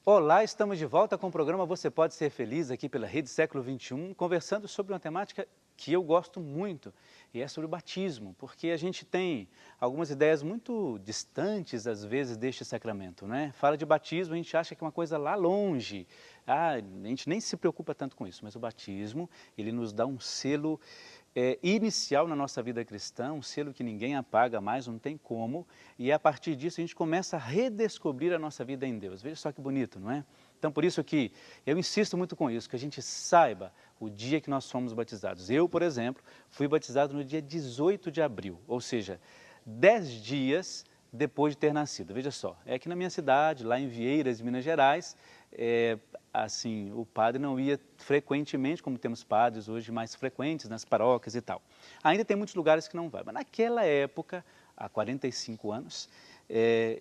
Olá, estamos de volta com o programa Você Pode Ser Feliz, aqui pela Rede Século XXI, conversando sobre uma temática que eu gosto muito, e é sobre o batismo, porque a gente tem algumas ideias muito distantes, às vezes, deste sacramento, né? Fala de batismo, a gente acha que é uma coisa lá longe, a gente nem se preocupa tanto com isso, mas o batismo, ele nos dá um selo inicial na nossa vida cristã, um selo que ninguém apaga mais, não tem como, e a partir disso a gente começa a redescobrir a nossa vida em Deus. Veja só que bonito, não é? Então por isso que eu insisto muito com isso, que a gente saiba o dia que nós fomos batizados. Eu, por exemplo, fui batizado no dia 18 de abril, ou seja, 10 dias depois de ter nascido. Veja só, é aqui na minha cidade, lá em Vieiras, Minas Gerais, assim, o padre não ia frequentemente, como temos padres hoje mais frequentes nas paróquias e tal. Ainda tem muitos lugares que não vai, mas naquela época, há 45 anos,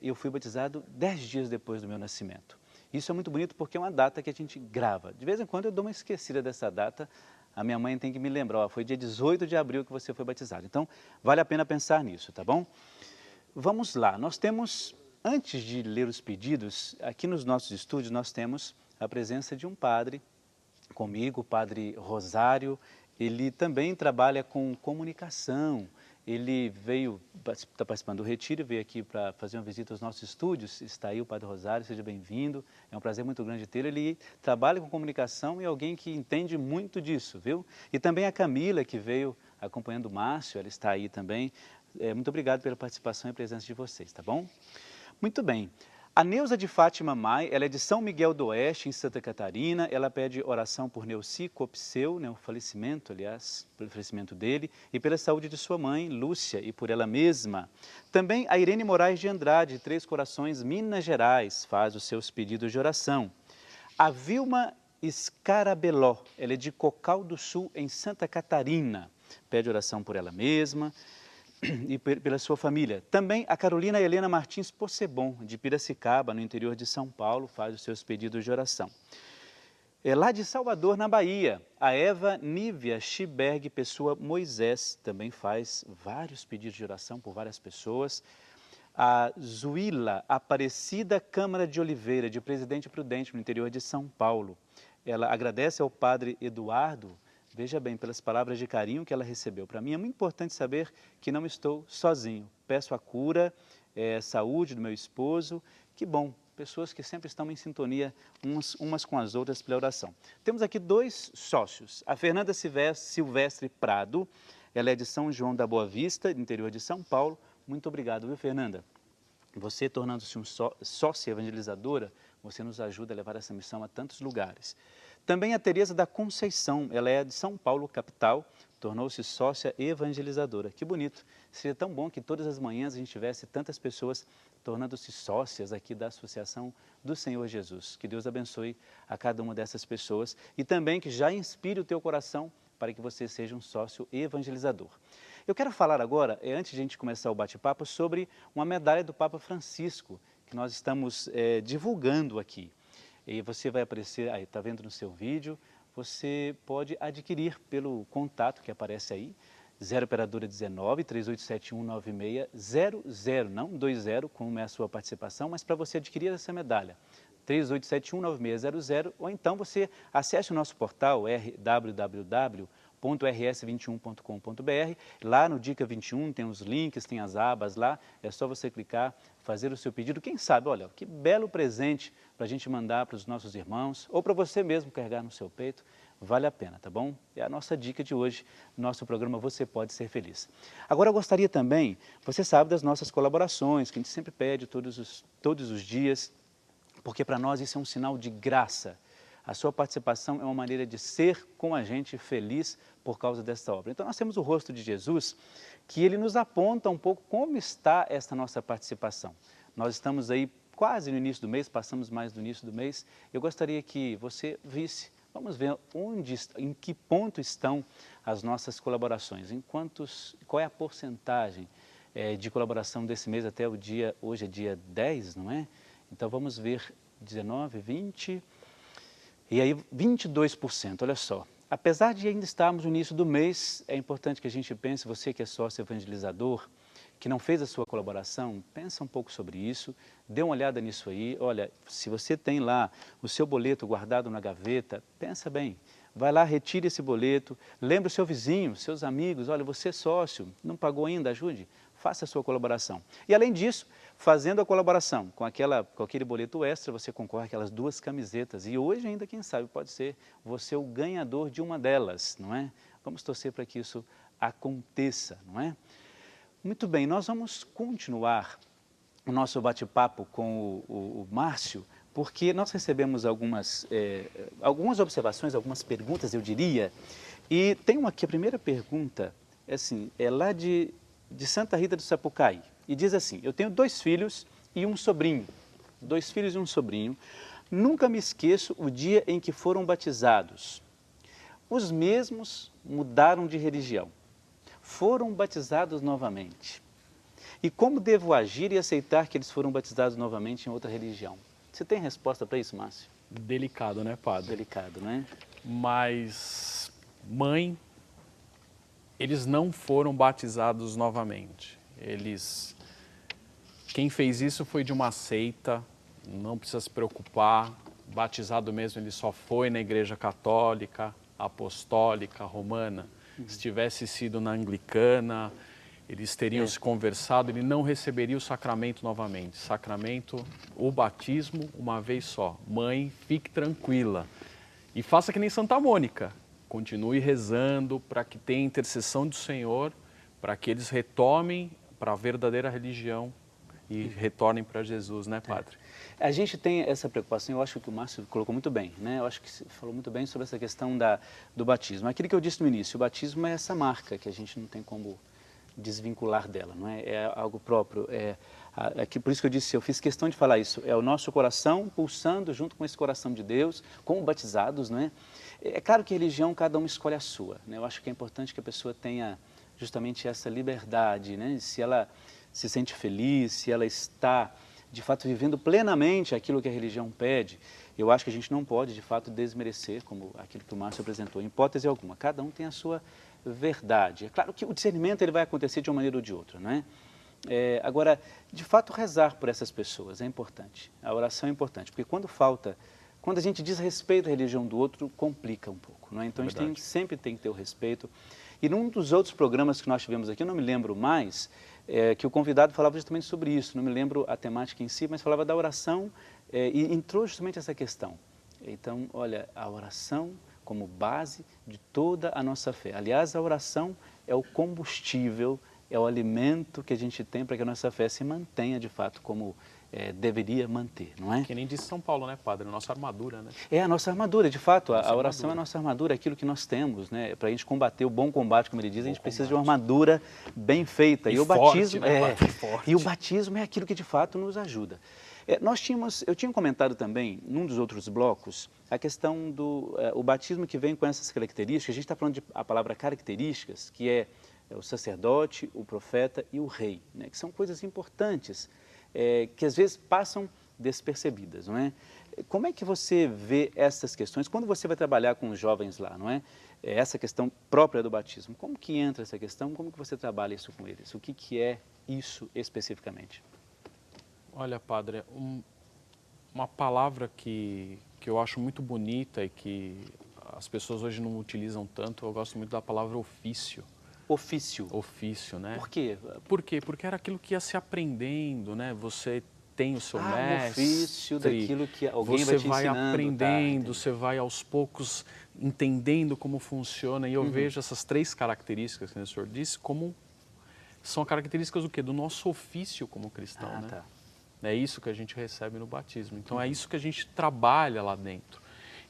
eu fui batizado 10 dias depois do meu nascimento. Isso é muito bonito porque é uma data que a gente grava. De vez em quando eu dou uma esquecida dessa data, a minha mãe tem que me lembrar, ó, foi dia 18 de abril que você foi batizado. Então, vale a pena pensar nisso, tá bom? Vamos lá, nós temos, antes de ler os pedidos, aqui nos nossos estúdios nós temos a presença de um padre comigo, o padre Rosário. Ele também trabalha com comunicação, ele está participando do retiro, veio aqui para fazer uma visita aos nossos estúdios. Está aí o padre Rosário, seja bem-vindo, é um prazer muito grande tê-lo. Ele trabalha com comunicação e é alguém que entende muito disso, viu? E também a Camila, que veio acompanhando o Márcio, ela está aí também. Muito obrigado pela participação e presença de vocês, tá bom? Muito bem. A Neuza de Fátima Mai, ela é de São Miguel do Oeste, em Santa Catarina. Ela pede oração por Neuci Copseu, né, o falecimento, aliás, pelo falecimento dele, e pela saúde de sua mãe, Lúcia, e por ela mesma. Também a Irene Moraes de Andrade, de Três Corações, Minas Gerais, faz os seus pedidos de oração. A Vilma Scarabeló, ela é de Cocal do Sul, em Santa Catarina, pede oração por ela mesma e pela sua família. Também a Carolina Helena Martins Possebon, de Piracicaba, no interior de São Paulo, faz os seus pedidos de oração. Lá de Salvador, na Bahia, a Eva Nívia Chiberg Pessoa Moisés também faz vários pedidos de oração por várias pessoas. A Zuila Aparecida Câmara de Oliveira, de Presidente Prudente, no interior de São Paulo. Ela agradece ao padre Eduardo, veja bem, pelas palavras de carinho que ela recebeu. Para mim é muito importante saber que não estou sozinho. Peço a cura, saúde do meu esposo. Que bom, pessoas que sempre estão em sintonia umas com as outras pela oração. Temos aqui dois sócios. A Fernanda Silvestre Prado, ela é de São João da Boa Vista, do interior de São Paulo. Muito obrigado, viu, Fernanda? Você, tornando-se um sócia evangelizadora, você nos ajuda a levar essa missão a tantos lugares. Também a Tereza da Conceição, ela é de São Paulo, capital, tornou-se sócia evangelizadora. Que bonito! Seria tão bom que todas as manhãs a gente tivesse tantas pessoas tornando-se sócias aqui da Associação do Senhor Jesus. Que Deus abençoe a cada uma dessas pessoas e também que já inspire o teu coração para que você seja um sócio evangelizador. Eu quero falar agora, antes de a gente começar o bate-papo, sobre uma medalha do Papa Francisco, que nós estamos divulgando aqui. E você vai aparecer, aí está vendo no seu vídeo, você pode adquirir pelo contato que aparece aí, 0 operadora 19 3871 9600, não 20, como é a sua participação, mas para você adquirir essa medalha, 3871 9600, ou então você acesse o nosso portal www.rs21.com.br. Lá no Dica 21 tem os links, tem as abas lá, é só você clicar, fazer o seu pedido. Quem sabe, olha, que belo presente para a gente mandar para os nossos irmãos, ou para você mesmo carregar no seu peito, vale a pena, tá bom? É a nossa dica de hoje, nosso programa Você Pode Ser Feliz. Agora eu gostaria também, você sabe das nossas colaborações, que a gente sempre pede todos os dias, porque para nós isso é um sinal de graça. A sua participação é uma maneira de ser com a gente feliz por causa desta obra. Então nós temos o rosto de Jesus, que ele nos aponta um pouco como está esta nossa participação. Nós estamos aí quase no início do mês, passamos mais do início do mês. Eu gostaria que você visse, vamos ver em que ponto estão as nossas colaborações, qual é a porcentagem de colaboração desse mês até o dia, hoje é dia 10, não é? Então vamos ver 19, 20... E aí 22%, olha só. Apesar de ainda estarmos no início do mês, é importante que a gente pense, você que é sócio evangelizador, que não fez a sua colaboração, pensa um pouco sobre isso, dê uma olhada nisso aí. Olha, se você tem lá o seu boleto guardado na gaveta, pensa bem. Vai lá, retire esse boleto, lembre o seu vizinho, seus amigos, olha, você é sócio, não pagou ainda, ajude, faça a sua colaboração. E além disso, fazendo a colaboração com aquele boleto extra, você concorre àquelas 2 camisetas. E hoje ainda, quem sabe, pode ser você o ganhador de uma delas, não é? Vamos torcer para que isso aconteça, não é? Muito bem, nós vamos continuar o nosso bate-papo com o Márcio, porque nós recebemos algumas observações, algumas perguntas, eu diria, e tem uma aqui, a primeira pergunta, é lá de Santa Rita do Sapucaí, e diz assim: eu tenho 2 filhos e um sobrinho, 2 filhos e um sobrinho, nunca me esqueço o dia em que foram batizados. Os mesmos mudaram de religião, foram batizados novamente. E como devo agir e aceitar que eles foram batizados novamente em outra religião? Você tem resposta para isso, Márcio? Delicado, né, padre? Delicado, né? Mas, mãe, eles não foram batizados novamente. Quem fez isso foi de uma seita, não precisa se preocupar. Batizado mesmo, ele só foi na igreja católica, apostólica, romana. Se tivesse sido na anglicana, eles teriam se conversado, ele não receberia o sacramento novamente. Sacramento, o batismo, uma vez só. Mãe, fique tranquila. E faça que nem Santa Mônica. Continue rezando para que tenha intercessão do Senhor, para que eles retomem para a verdadeira religião e retornem para Jesus, né, padre? A gente tem essa preocupação, eu acho que o Márcio colocou muito bem, né? Eu acho que você falou muito bem sobre essa questão do batismo. Aquilo que eu disse no início, o batismo é essa marca que a gente não tem como desvincular dela, não é? É algo próprio, por isso que eu disse, eu fiz questão de falar isso, é o nosso coração pulsando junto com esse coração de Deus, como batizados, não é? É claro que religião, cada um escolhe a sua, né? Eu acho que é importante que a pessoa tenha justamente essa liberdade, né? Se ela se sente feliz, se ela está, de fato, vivendo plenamente aquilo que a religião pede, eu acho que a gente não pode, de fato, desmerecer, como aquilo que o Márcio apresentou, em hipótese alguma. Cada um tem a sua verdade. É claro que o discernimento ele vai acontecer de uma maneira ou de outra, não é? Agora, de fato, rezar por essas pessoas é importante. A oração é importante, porque quando a gente diz respeito à religião do outro, complica um pouco, não é? Então, a gente sempre tem que ter o respeito. E num dos outros programas que nós tivemos aqui, eu não me lembro mais, que o convidado falava justamente sobre isso, não me lembro a temática em si, mas falava da oração e entrou justamente essa questão. Então, olha, a oração como base de toda a nossa fé. Aliás, a oração é o combustível, é o alimento que a gente tem para que a nossa fé se mantenha, de fato, como deveria manter, não é? Que nem disse São Paulo, né, padre? Nossa armadura, né? É a nossa armadura, de fato, a oração é a nossa armadura, aquilo que nós temos, né? Para a gente combater o bom combate, como ele diz, a gente precisa de uma armadura bem feita. E o forte, batismo né, forte. E o batismo é aquilo que de fato nos ajuda. Eu tinha comentado também, num dos outros blocos, a questão do o batismo que vem com essas características. A gente está falando a palavra características, que é o sacerdote, o profeta e o rei, né? Que são coisas importantes, que às vezes passam despercebidas, não é? Como é que você vê essas questões? Quando você vai trabalhar com os jovens lá, não é? Essa questão própria do batismo, como que entra essa questão? Como que você trabalha isso com eles? O que é isso especificamente? Olha, padre, uma palavra que eu acho muito bonita e que as pessoas hoje não utilizam tanto, eu gosto muito da palavra ofício. Ofício. Ofício, né? Por quê? Por quê? Porque era aquilo que ia se aprendendo, né? Você tem o seu mestre. O ofício daquilo que alguém vai te ensinando. Você vai aprendendo, você vai aos poucos entendendo como funciona. E eu vejo essas 3 características que o senhor disse como são características do quê? Do nosso ofício como cristão, né? Tá. É isso que a gente recebe no batismo. Então, é isso que a gente trabalha lá dentro.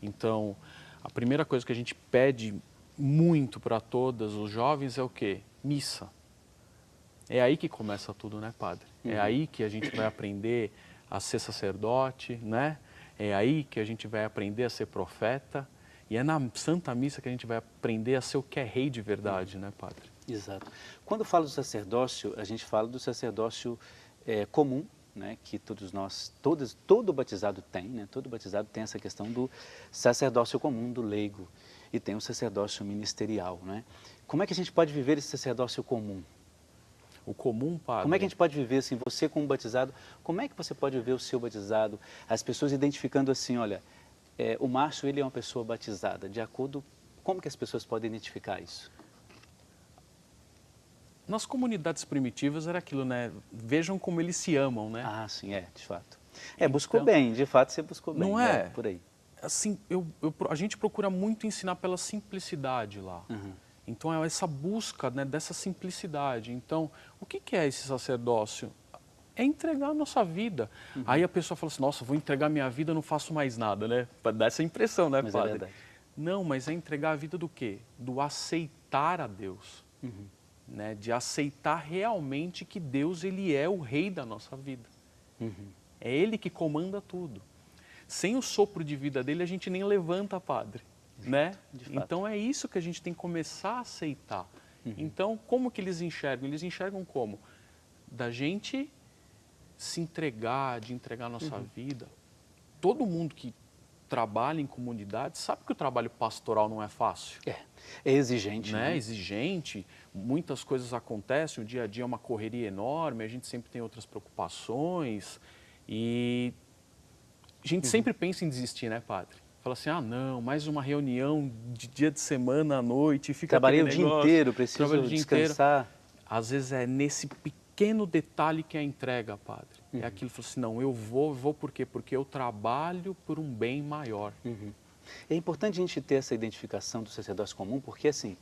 Então, a primeira coisa que a gente pede muito para todos os jovens é o quê? Missa. É aí que começa tudo, né, padre? É aí que a gente vai aprender a ser sacerdote, né? É aí que a gente vai aprender a ser profeta. E é na Santa Missa que a gente vai aprender a ser o que é rei de verdade, né, padre? Exato. Quando falo do sacerdócio, a gente fala do sacerdócio comum, né, que todo batizado tem, né, todo batizado tem essa questão do sacerdócio comum, do leigo, e tem o sacerdócio ministerial, né? Como é que a gente pode viver esse sacerdócio comum? O comum, padre... Como é que a gente pode viver assim, você como batizado, como é que você pode viver o seu batizado? As pessoas identificando assim, olha, o Márcio, ele é uma pessoa batizada, de acordo, como que as pessoas podem identificar isso? Nas comunidades primitivas era aquilo, né? Vejam como eles se amam, né? Ah, sim, de fato. Buscou bem, de fato você buscou bem. Não é? Por aí. Assim, a gente procura muito ensinar pela simplicidade lá. Uhum. Então, é essa busca, né, dessa simplicidade. Então, o que é esse sacerdócio? É entregar a nossa vida. Uhum. Aí a pessoa fala assim, nossa, vou entregar minha vida, não faço mais nada, né? Para dar essa impressão, né, mas padre? É verdade. Não, mas é entregar a vida do quê? Do aceitar a Deus. Uhum. Né? De aceitar realmente que Deus, ele é o rei da nossa vida. Uhum. É Ele que comanda tudo. Sem o sopro de vida dele, a gente nem levanta, padre. Né? Então é isso que a gente tem que começar a aceitar. Uhum. Então, como que eles enxergam? Eles enxergam como? Da gente se entregar, de entregar a nossa vida. Todo mundo que trabalha em comunidade sabe que o trabalho pastoral não é fácil. É exigente, né? Né? Exigente, muitas coisas acontecem, o dia a dia é uma correria enorme, a gente sempre tem outras preocupações e a gente sempre pensa em desistir, né, padre? Fala assim, não, mais uma reunião de dia de semana à noite, fica Trabalhei o negócio, dia inteiro, preciso descansar. Às vezes é nesse pequeno detalhe que é a entrega, padre. É aquilo, fala assim, não, eu vou por quê? Porque eu trabalho por um bem maior. É importante a gente ter essa identificação do sacerdócio comum, porque assim,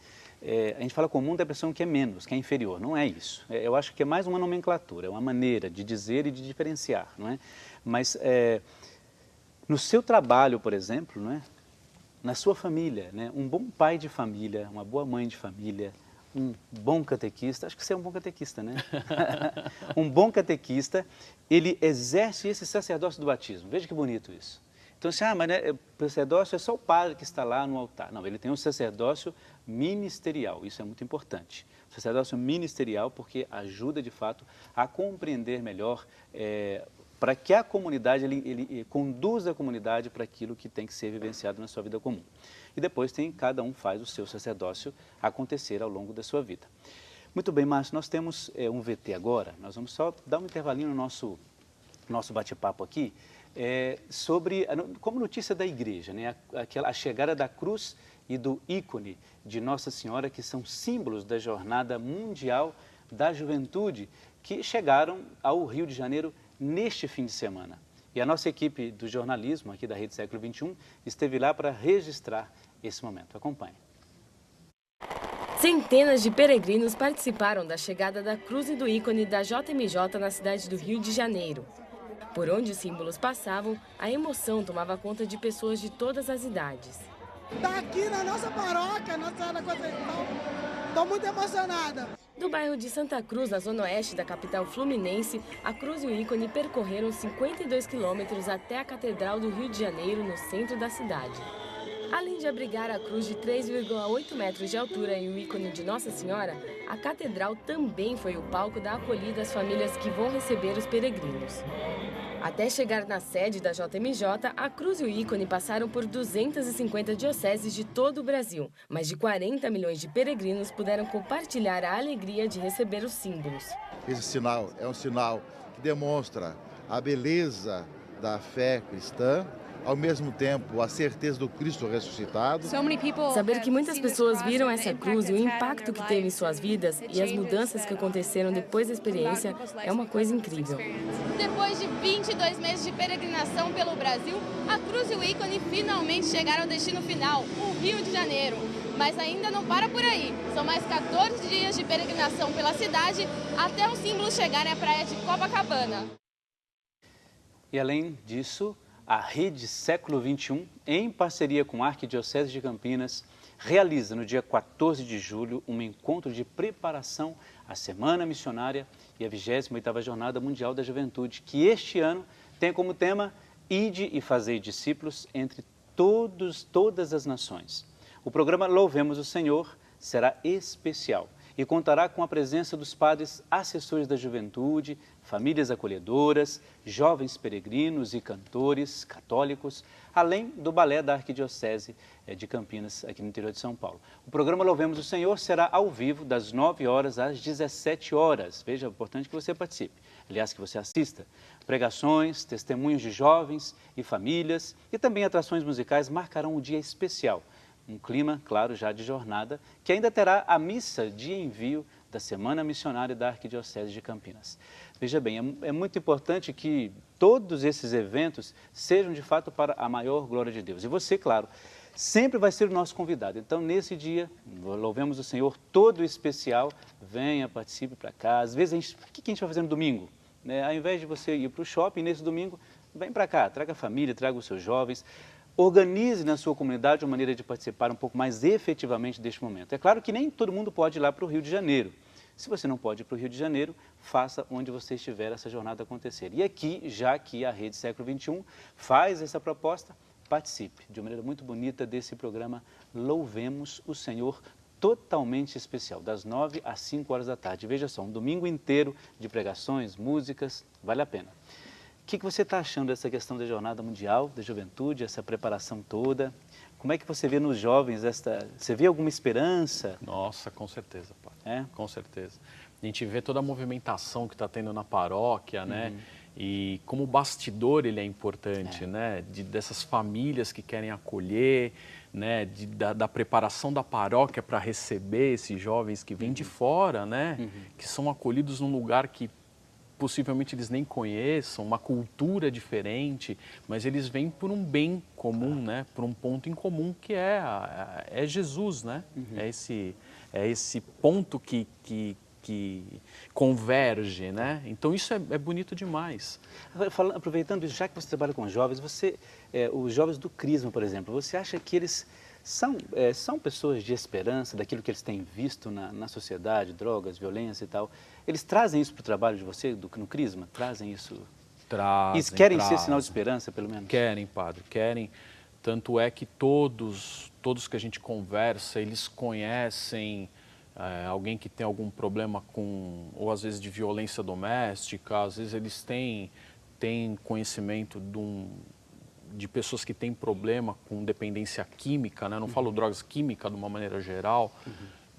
a gente fala comum da pessoa que é menos, que é inferior, não é isso. Eu acho que é mais uma nomenclatura, é uma maneira de dizer e de diferenciar, não é? Mas no seu trabalho, por exemplo, não é? Na sua família, né? Um bom pai de família, uma boa mãe de família, um bom catequista, acho que você é um bom catequista, né? Um bom catequista, ele exerce esse sacerdócio do batismo. Veja que bonito isso. Então, assim, mas né, o sacerdócio é só o padre que está lá no altar. Não, ele tem um sacerdócio ministerial, isso é muito importante. O sacerdócio ministerial porque ajuda, de fato, a compreender melhor, para que a comunidade, ele conduza a comunidade para aquilo que tem que ser vivenciado na sua vida comum. E depois cada um faz o seu sacerdócio acontecer ao longo da sua vida. Muito bem, Márcio, nós temos um VT agora, nós vamos só dar um intervalinho no nosso bate-papo aqui, como notícia da igreja, né? A chegada da cruz e do ícone de Nossa Senhora, que são símbolos da Jornada Mundial da Juventude, que chegaram ao Rio de Janeiro neste fim de semana. E a nossa equipe do jornalismo aqui da Rede Século XXI esteve lá para registrar esse momento. Acompanhe. Centenas de peregrinos participaram da chegada da cruz e do ícone da JMJ na cidade do Rio de Janeiro. Por onde os símbolos passavam, a emoção tomava conta de pessoas de todas as idades. Está aqui na nossa paróquia, Nossa Senhora da Conceição. Estou muito emocionada. Do bairro de Santa Cruz, na zona oeste da capital fluminense, a cruz e o ícone percorreram 52 quilômetros até a Catedral do Rio de Janeiro, no centro da cidade. Além de abrigar a cruz de 3,8 metros de altura e o ícone de Nossa Senhora, a catedral também foi o palco da acolhida às famílias que vão receber os peregrinos. Até chegar na sede da JMJ, a cruz e o ícone passaram por 250 dioceses de todo o Brasil. Mais de 40 milhões de peregrinos puderam compartilhar a alegria de receber os símbolos. Esse sinal é um sinal que demonstra a beleza da fé cristã, ao mesmo tempo a certeza do Cristo ressuscitado. Saber que muitas pessoas viram essa cruz e o impacto que teve em suas vidas e as mudanças que aconteceram depois da experiência é uma coisa incrível. Depois de 22 meses de peregrinação pelo Brasil, a cruz e o ícone finalmente chegaram ao destino final, o Rio de Janeiro. Mas ainda não para por aí. São mais 14 dias de peregrinação pela cidade até os símbolos chegarem à praia de Copacabana. E além disso, a Rede Século XXI, em parceria com a Arquidiocese de Campinas, realiza no dia 14 de julho um encontro de preparação à Semana Missionária e à 28ª Jornada Mundial da Juventude, que este ano tem como tema Ide e Fazei Discípulos entre todas as nações. O programa Louvemos o Senhor será especial e contará com a presença dos padres assessores da juventude, famílias acolhedoras, jovens peregrinos e cantores católicos, além do balé da Arquidiocese de Campinas, aqui no interior de São Paulo. O programa Louvemos o Senhor será ao vivo das 9 horas às 17 horas. Veja, é importante que você participe, aliás, que você assista. Pregações, testemunhos de jovens e famílias e também atrações musicais marcarão um dia especial. Um clima, claro, já de jornada, que ainda terá a missa de envio da Semana Missionária da Arquidiocese de Campinas. Veja bem, é muito importante que todos esses eventos sejam de fato para a maior glória de Deus. E você, claro, sempre vai ser o nosso convidado. Então, nesse dia, louvemos o Senhor todo especial, venha, participe para cá. Às vezes, o que a gente vai fazer no domingo? Ao invés de você ir para o shopping, nesse domingo, vem para cá, traga a família, traga os seus jovens. Organize na sua comunidade uma maneira de participar um pouco mais efetivamente deste momento. É claro que nem todo mundo pode ir lá para o Rio de Janeiro. Se você não pode ir para o Rio de Janeiro, faça onde você estiver essa jornada acontecer. E aqui, já que a Rede Século XXI faz essa proposta, participe de uma maneira muito bonita desse programa Louvemos o Senhor, totalmente especial, das 9 às 5 horas da tarde. Veja só, um domingo inteiro de pregações, músicas, vale a pena. O que você está achando dessa questão da Jornada Mundial da Juventude, essa preparação toda? Como é que você vê nos jovens Você vê alguma esperança? Nossa, com certeza, Padre. É? Com certeza. A gente vê toda a movimentação que está tendo na paróquia, né? E como bastidor ele é importante, né? Dessas famílias que querem acolher, né? Da preparação da paróquia para receber esses jovens que vêm de fora, né? Que são acolhidos num lugar que possivelmente eles nem conheçam, uma cultura diferente, mas eles vêm por um bem comum, né? Por um ponto em comum que é Jesus, né? É esse ponto que converge, né? Então isso é bonito demais. Aproveitando isso, já que você trabalha com jovens, os jovens do Crisma, por exemplo, você acha que eles são pessoas de esperança daquilo que eles têm visto na sociedade, drogas, violência e tal? Eles trazem isso para o trabalho de você, no Crisma? Trazem isso? Trazem. E querem ser sinal de esperança, pelo menos? Querem, Padre, querem. Tanto é que todos que a gente conversa, eles conhecem alguém que tem algum problema ou às vezes de violência doméstica, às vezes eles têm conhecimento de pessoas que têm problema com dependência química, né? Não falo drogas químicas de uma maneira geral.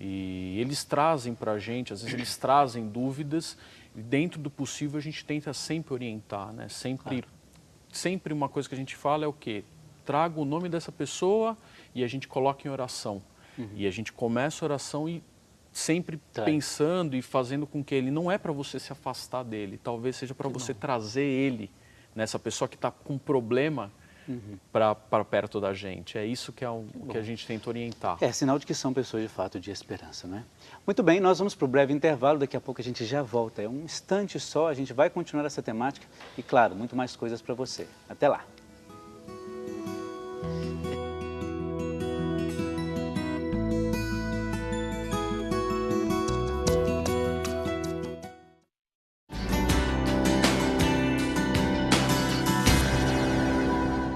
E eles trazem para a gente, às vezes eles trazem dúvidas, e dentro do possível a gente tenta sempre orientar, né? Sempre uma coisa que a gente fala é o quê? Traga o nome dessa pessoa e a gente coloca em oração. E a gente começa a oração e sempre pensando e fazendo com que ele não é para você se afastar dele, talvez seja para você trazer ele, nessa pessoa que está com problema, para perto da gente. É isso que que a gente tenta orientar. É sinal de que são pessoas de fato de esperança, não é? Muito bem, nós vamos para o breve intervalo, daqui a pouco a gente já volta. É um instante só, a gente vai continuar essa temática e, claro, muito mais coisas para você. Até lá!